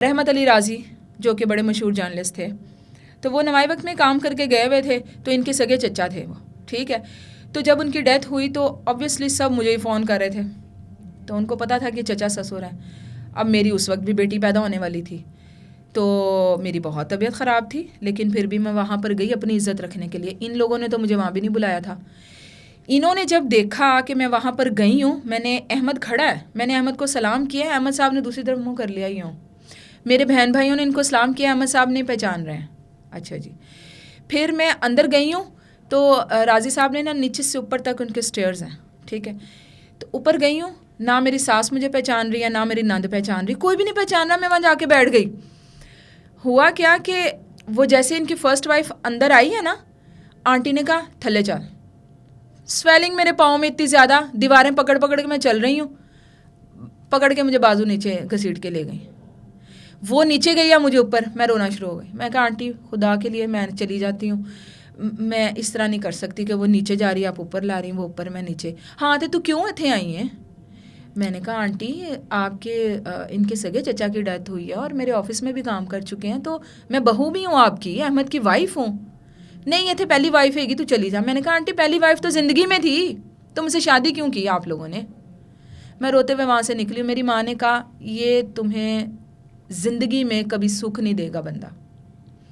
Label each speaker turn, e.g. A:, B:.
A: रहमत अली राजी जो कि बड़े मशहूर जर्नलिस्ट थे, तो वो नवाई वक्त में काम करके गए हुए थे, तो इनके सगे चचा थे वो, ठीक है। तो जब उनकी डेथ हुई तो ऑब्वियसली सब मुझे ही फ़ोन कर रहे थे, तो उनको पता था कि चचा ससुर हैं। अब मेरी उस वक्त भी बेटी पैदा होने वाली थी, तो मेरी बहुत तबीयत ख़राब थी, लेकिन फिर भी मैं वहाँ पर गई अपनी इज़्ज़त रखने के लिए। इन लोगों ने तो मुझे वहाँ भी नहीं बुलाया था। इन्होंने जब देखा कि मैं वहाँ पर गई हूँ, मैंने अहमद खड़ा है, मैंने अहमद को सलाम किया, अहमद साहब ने दूसरी तरफ मुँह कर लिया ही हूँ। मेरे बहन भाइयों ने इनको सलाम किया, अहमद साहब नहीं पहचान रहे हैं। अच्छा जी। फिर मैं अंदर गई हूँ, तो राजी साहब ने ना नीचे से ऊपर तक उनके स्टेयर्स हैं, ठीक है। तो ऊपर गई हूँ, ना मेरी सास मुझे पहचान रही है, ना मेरी नंद पहचान रही, कोई भी नहीं पहचान रहा। मैं वहाँ जाके बैठ गई। हुआ क्या कि वो जैसे इनकी फ़र्स्ट वाइफ अंदर आई है ना, आंटी ने कहा थल्ले चल। स्वेलिंग मेरे पाँव में इतनी ज़्यादा, दीवारें पकड़ पकड़ के मैं चल रही हूँ, पकड़ के मुझे बाजू नीचे घसीट के ले गई। वो नीचे गई या मुझे ऊपर, मैं रोना शुरू हो गई। मैं कहा आंटी खुदा के लिए मैं चली जाती हूँ, मैं इस तरह नहीं कर सकती कि वो नीचे जा रही है आप ऊपर ला रही, वो ऊपर मैं नीचे। हाँ तो तू क्यों इतने आई हैं? मैंने कहा आंटी आपके इनके सगे चचा की डेथ हुई है और मेरे ऑफिस में भी काम कर चुके हैं, तो मैं बहू भी हूँ आपकी, अहमद की वाइफ हूँ। नहीं ये थे पहली वाइफ हैगी, तू चली जा। मैंने कहा आंटी पहली वाइफ तो ज़िंदगी में थी, तो मुझसे शादी क्यों की आप लोगों ने? मैं रोते हुए वहाँ से निकली। मेरी माँ ने कहा ये तुम्हें ज़िंदगी में कभी सुख नहीं देगा बंदा।